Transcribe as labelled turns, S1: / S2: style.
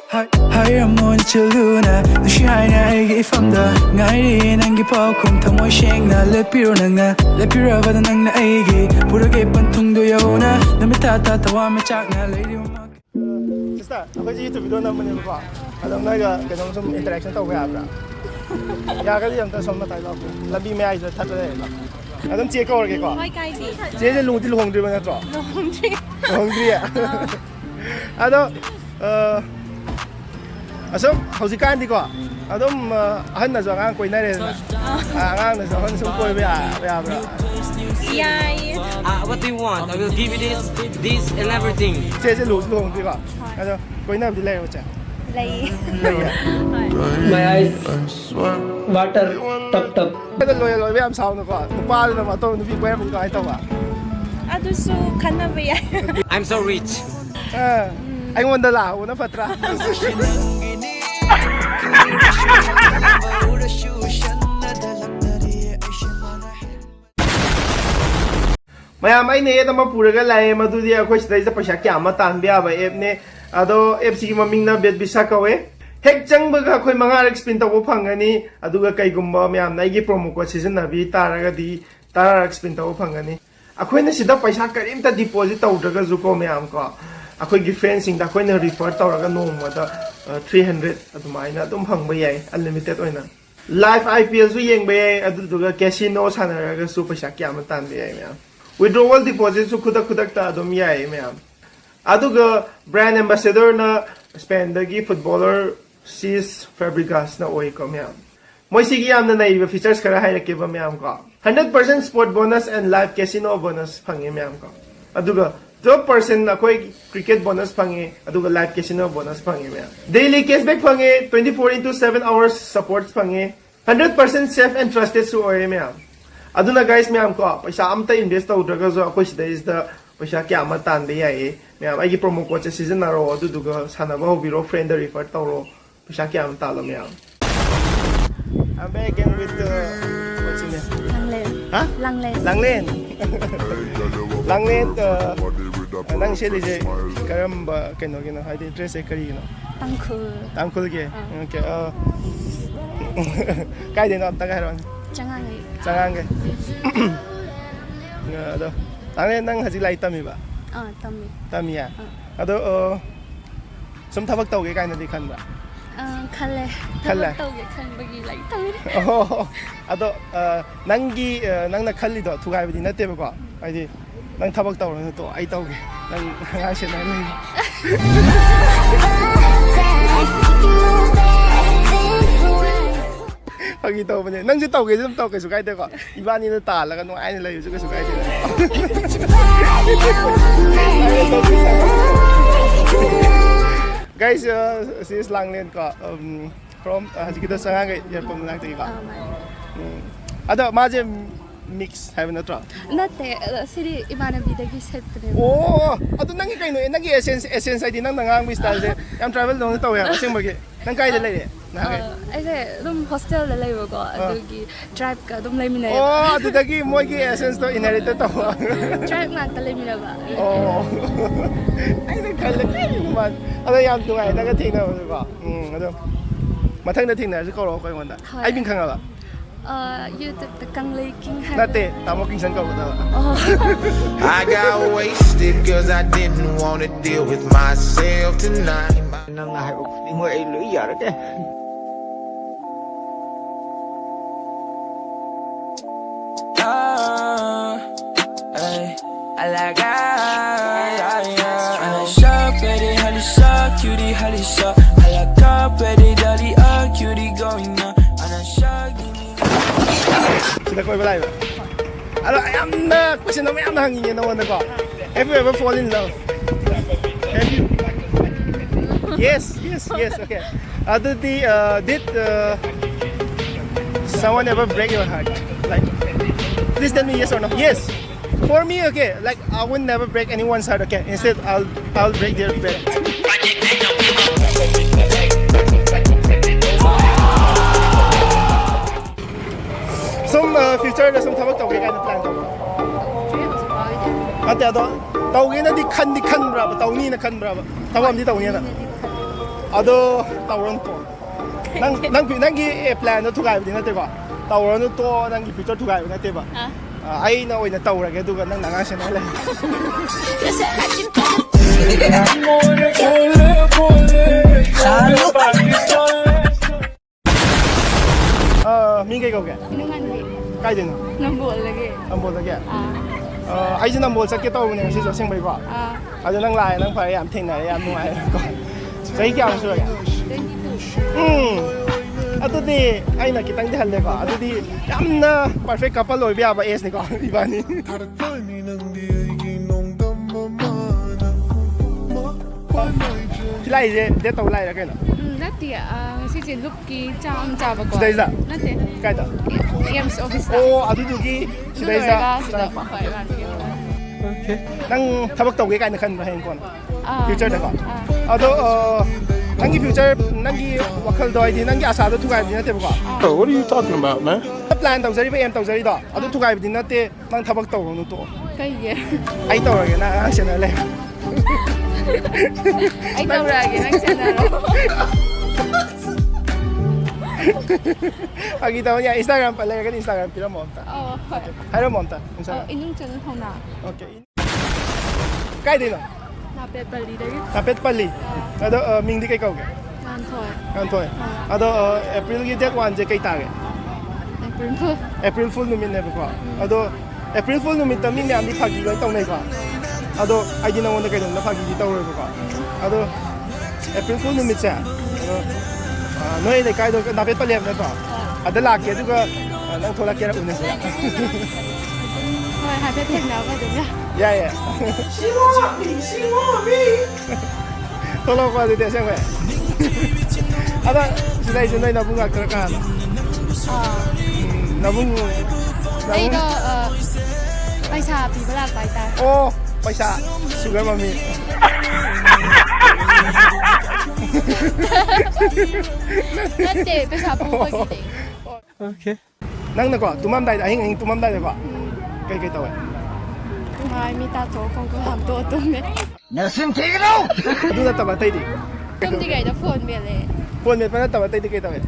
S1: Hi, I'm on Chiluna. The shine I give from the Ngai and Gipaukum Tamo Shang, let Pirunanga, let Pirava the Nanga Agi, put a gap and Tung do Yona, the Mitata, the Wamachakna, Lady.
S2: Sister, ako si YouTube video naman yung ko. Alam na ganun some interaction to kaya bra. Ya ka diyan ta som na tayo ko. Labi me ai ta ta le. Adam che ko ke ko.
S3: Hoi kai di.
S2: Je je lung ti lung dri ba na tro.
S3: Long di.
S2: Lung dri ya. Ado asom hausikan di ko. Adom ahan na so ngang koi na ren. Ngang na so han sum koi ba bra.
S3: Yay.
S4: What do you want? I will give you this and everything.
S2: Je je lung di ko. Ado koi na bi le ho cha.
S3: Lay.
S5: My eyes water tap.
S2: Ado loy ba am sound ko. Pa na ma to ni bi ko am ko ai to ba.
S3: Adusu kana ba yan?
S4: I'm so rich.
S2: Anh wonder la, una patra. Mayam ai ne da ma puraga lai madudi akhoi stai da paisa kya ma tan bia ba app ne ado app si maming na bet bisa kawe hek chang ba ga khoi manga explain ta ko phangani aduga kai gumba mayam nai gi promo code season na bi taraga di tara explain ta ko phangani akhoi ne sida paisa karim ta deposit ta udaga zu ko mayam ko akhoi gi friends sing da khoi ne refer ta raga no ma da 300 adumaina adum phang ba yai unlimited oina live IPL su yeng ba yai aduga casino sanaraga su paisa kya ma tan ba yai mayam withdrawal deposit su kudak ta adum yai mayam aduga brand ambassador na spend dagi footballer sis Fabregas na oi ko mayam moi sigi yam na nai features kara hairake ba mayam ko 100% sport bonus and live casino bonus phangi mayam ko aduga 12% na koi cricket bonus phangi aduga live casino bonus phangi mayam daily cashback phangi 24/7 hours support phangi 100% safe and trusted su oi mayam aduna guys mayam ko paisa amta invest tawdraga zo akoi sida is the paisa kya ma tan be yai mayam ai promo code season na ro adu duga sana ba hobiro friend refer tawro paisa kya ma talo mayam I'm back again with what's in it?
S3: Langlen.
S2: Huh?
S3: Langlen.
S2: Langlen. Langlen nang sheli je karamba keno haide dress e kari no tangkul ge okay kai de no ta ga ron jangan ge ado langlen nang haji lai tami ba tami ya ado sum thabak tau ge kai na di khan ba
S3: Khalle. Tawge khan bagi lai tami.
S2: Oh ado nangi nang na khalli do thugai bidi na te ba ko ai nang thabak tau ro to ai tau ge nang nga shen na lai pagi tau bane nang ju tau ge jum tau ge su kai de ko ibani na ta la ga no ai na lai su ge su kai de guys this Langlen ko from hajikita sangai ya pom lang tagi ko ada maje mix have na tra
S3: Nate SIDI imanabi dagi set pne.
S2: Oh ado nang kai no nang essence ID nang nangang bis tal je am travel dong taw ya asing bagi nang kai de lai
S3: Aise dum hostel la lay ko adugi drive ka dum lay mina.
S2: Oh ado dagi moi gi essence to inherit to
S3: Drive na ka lay mina ba.
S2: Oh ai na kai le man ada yam tu ai na ga thing na ko ado mathang na thing na ko ro ko ngon da ai bin khang ba
S3: YouTube the kang lay king ha.
S2: Nate tamo king san ko da
S6: I got wasted cause I didn't want to deal with myself tonight.
S5: Nang hai uk ngoi ai lưỡi giờ đó chứ.
S1: I like I shop ready, holly shop, cutie, holly shop. I like up ready, dolly, cutie going on. And I shop.
S2: Sila ko ba live? Alo, ayam na question na may am hangin na wala ko. Have you ever fall in love? Have you? Yes, okay. Did someone ever break your heart? Like, please tell me yes or no. Yes. For me, okay. Like, I would never break anyone's heart. Okay. Instead, I'll break their bed. Some future na some tabak tawag ka na plan to. Ate ato, tawag na di kan bra ba, tawag ni na kan bra ba. Tawag di tawag na. ꯑꯗꯣ ꯇꯧꯔꯅꯨ ꯇꯣ ꯅꯪꯒꯤ ꯄ꯭ꯂꯥꯟꯗꯣ ꯊꯨꯒꯥꯏꯕꯗꯤ ꯅꯠꯇꯦꯀꯣ ꯇꯧꯔꯅꯨ ꯇꯣ ꯅꯪꯒꯤ future ꯊꯨꯒꯥꯏꯕ ꯅꯠꯇꯦꯕ ꯑꯩꯅ ꯑꯣꯏꯅ ꯇꯧꯔꯒꯦ ꯑꯗꯨꯒ ꯅꯪ ꯑꯉꯥꯡ ꯁꯦꯟꯅ ꯂꯩ ꯃꯤ ꯀꯩ ꯀꯧꯒꯦ ꯀꯥꯏꯗꯩꯅꯣ
S3: ꯅꯝꯕꯣꯜꯗꯒꯤ
S2: ꯅꯝꯕꯣꯜꯗꯒꯤ ꯑꯩꯁꯨ ꯅꯝꯕꯣꯜ ꯆꯠꯀꯦ ꯇꯧꯕꯅꯦ ꯉꯁꯤꯁꯨ ꯑꯁꯦꯡꯕꯩꯀꯣ ꯑꯗꯣ ꯅꯪ ꯂꯥꯛꯑꯦ ꯅꯪ ꯐꯔꯦ ꯌꯥꯝ ꯊꯦꯡꯅꯔꯦ ꯌꯥꯝ ꯅꯨꯡꯉꯥꯏꯔꯦꯀꯣ ꯆꯍꯤ ꯀꯌꯥꯃꯨꯛ ꯁꯨꯔꯒꯦ ꯑꯗꯨꯗꯤ ꯑꯩꯅ ꯈꯤꯇꯪꯗꯤ ꯍꯜꯂꯦꯀꯣ ꯑꯗꯨꯗꯤ ꯌꯥꯝꯅ ꯄꯔꯐꯦꯛ ꯀꯄꯜ ꯑꯣꯏꯕ ꯌꯥꯕ ꯑꯦꯖꯅꯤꯀꯣ ꯏꯕꯥꯅꯤ ꯁꯤ ꯂꯥꯛꯏꯁꯦ ꯗꯦꯠ ꯇꯧ ꯂꯥꯛꯏꯔꯥ ꯀꯩꯅꯣ
S3: ꯅꯠꯇꯦ ꯉꯁꯤꯁꯦ ꯂꯨꯞꯀꯤ ꯆꯥꯝ ꯆꯥꯕꯀꯣ
S2: ꯁꯤꯗꯩꯁꯤꯗ
S3: ꯅꯠꯇꯦ
S2: ꯀꯥꯏꯗ
S3: ꯑꯦꯝꯁ ꯑꯣꯐꯤꯁꯇ
S2: ꯑꯣ ꯑꯗꯨꯗꯨꯒꯤ ꯁꯤꯗꯩꯁꯤꯗ ꯆꯪꯉꯛꯄ ꯅꯪ ꯊꯕꯛ ꯇꯧꯒꯦ ꯀꯥꯏꯅ ꯈꯟꯕ꯭ꯔꯥ ꯍꯌꯦꯡ ꯀꯣꯟꯅ ꯐ꯭ꯌꯨꯆꯔꯗꯀꯣ ꯑꯗꯣ ꯅꯪꯒꯤ ꯐ꯭ꯌꯨꯆꯔ ꯅꯪꯒꯤ ꯋꯥꯈꯜꯗꯣ ꯍꯥꯏꯗꯤ ꯅꯪꯒꯤ ꯑꯁꯥꯗꯣ ꯊꯨꯒꯥꯏꯕꯗꯤ ꯅꯠꯇꯦꯕꯀꯣ
S6: What are you talking about, man?
S2: Plan ꯇꯧꯖꯔꯤꯕ ꯑꯦꯝ ꯇꯧꯖꯔꯤꯗꯣ ꯑꯗꯨ ꯊꯨꯒꯥꯏꯕꯗꯤ ꯅꯠꯇꯦ ꯅꯪ ꯊꯕꯛ ꯇꯧꯔꯨꯅꯨ ꯇꯣꯛꯑꯣ
S3: ꯀꯩꯒꯤ
S2: ꯑꯩ ꯇꯧꯔꯒꯦ ꯅꯪ ꯑꯉꯥꯡ ꯁꯦꯟꯅ ꯂꯩ
S3: ꯑꯩ ꯇꯧꯔꯛꯑꯒꯦ ꯅꯪ ꯁꯦꯟꯅꯔꯣ
S2: ꯐꯥꯒꯤ ꯇꯧꯕꯅꯤ ꯏꯟꯁꯇꯥꯒ꯭ꯔꯥꯝ ꯂꯩꯔꯒꯗꯤ ꯏꯟꯁꯇꯥꯒ꯭ꯔꯥꯝ ꯄꯤꯔꯝꯃꯣ ꯑꯝꯇ
S3: ꯍꯣꯏ
S2: ꯍꯥꯏꯔꯝꯃꯣ ꯑꯝꯇ ꯏꯟꯁꯇꯥꯒ꯭ꯔꯥꯝ
S3: ꯏꯅꯨꯡ ꯆꯅꯨ ꯊꯧꯅꯥ
S2: ꯑꯣꯀꯦ ꯀꯥꯏꯗꯩꯅꯣ
S3: ꯅꯥꯄꯦꯠꯄꯜꯂꯤꯗꯒꯤ
S2: ꯅꯥꯄꯦꯠꯄꯜꯂꯤ ꯑꯗꯣ ꯃꯤꯡꯗꯤ ꯀꯩ ꯀꯧꯒꯦ
S3: ꯉꯥꯟꯊꯣꯏ
S2: ꯉꯥꯟꯊꯣꯏ ꯑꯗꯣ ꯑꯦꯄ꯭ꯔꯤꯜꯒꯤ ꯗꯦꯠ 1ꯁꯦ ꯀꯩ ꯇꯥꯒꯦ
S3: ꯑꯦꯄ꯭ꯔꯤꯜ ꯐꯨꯜ
S2: ꯑꯦꯄ꯭ꯔꯤꯜ ꯐꯨꯜ ꯅꯨꯃꯤꯠꯅꯦꯕꯀꯣ ꯑꯗꯣ ꯑꯦꯄ꯭ꯔꯤꯜ ꯐꯨꯜ ꯅꯨꯃꯤꯠꯇ ꯃꯤ ꯃꯌꯥꯝꯗꯤ ꯐꯥꯒꯤ ꯂꯣꯏ ꯇꯧꯅꯩꯀꯣ ꯑꯗꯣ ꯑꯩꯗꯤ ꯅꯉꯣꯟꯗ ꯀꯩꯅꯣꯝꯗ ꯐꯥꯒꯤꯗꯤ ꯇꯧꯔꯣꯏꯕꯀꯣ ꯑꯗꯣ ꯑꯦꯄ꯭ꯔꯤꯜ ꯐꯨꯜ ꯅꯨꯃꯤꯠꯁꯦ ꯑꯗꯣ ꯅꯣꯏ ꯂꯩꯀꯥꯏꯗꯣ ꯅꯥꯄꯦꯠꯄꯜꯂꯤ ꯍꯥꯏꯕ ꯅꯠꯇ꯭ꯔꯣ ꯑꯗ ꯂꯥꯛꯀꯦ ꯑꯗꯨꯒ ꯅꯪ ꯊꯣꯛꯂꯛꯀꯦꯔ ꯎꯅꯁꯤꯔ
S3: ꯍꯣꯏ ꯍꯥꯏꯐꯦꯠ ꯊꯦꯡꯅꯕ ꯑꯗꯨꯝ
S2: ꯌꯥꯏ ꯌꯥꯏ ꯊꯣꯛꯂꯛꯄ ꯑꯗꯨꯗꯤ ꯑꯁꯦꯡꯕꯩ ꯑꯗ ꯁꯤꯗꯩꯁꯦ ꯅꯣꯏ ꯅꯕꯨꯡ ꯉꯥꯛꯇꯔ ꯀꯥꯅꯣ ꯅꯕꯨꯡ
S3: ꯑꯩꯗꯣ ꯄꯩꯁꯥ ꯄꯤꯕ ꯂꯥꯛꯄ ꯍꯥꯏꯇꯥꯔꯦ
S2: ꯑꯣ ꯄꯩꯁꯥ ꯁꯨꯒꯔ ꯃꯝꯃꯤ
S3: ꯅꯠꯇꯦ ꯄꯩꯁꯥ ꯄꯨꯕꯒꯤꯅꯦ
S2: ꯑꯣꯀꯦ ꯅꯪꯅꯀꯣ ꯇꯨꯝꯃꯝꯗꯥꯏꯗ ꯑꯍꯤꯡ ꯇꯨꯝꯃꯝꯗꯥꯏꯗꯀꯣ ꯀꯩ ꯇꯧꯋꯦ
S3: ꯃꯥꯏ ꯃꯤ ꯇꯥꯊꯣꯛꯑ ꯈꯣꯡꯈꯨꯠ ꯍꯥꯝꯇꯣꯛꯑ ꯇꯨꯝꯃꯦ
S2: ꯑꯗꯨ ꯅꯠꯇꯕ ꯑꯇꯩꯗꯤ
S3: ꯇꯨꯝꯗ꯭ꯔꯤꯉꯩꯗ ꯐꯣꯟ ꯃꯦꯠꯂꯦ
S2: ꯐꯣꯟ ꯃꯦꯠꯄ ꯅꯠꯇꯕ ꯑꯇꯩꯗꯤ ꯀꯩ ꯇꯧꯋꯦ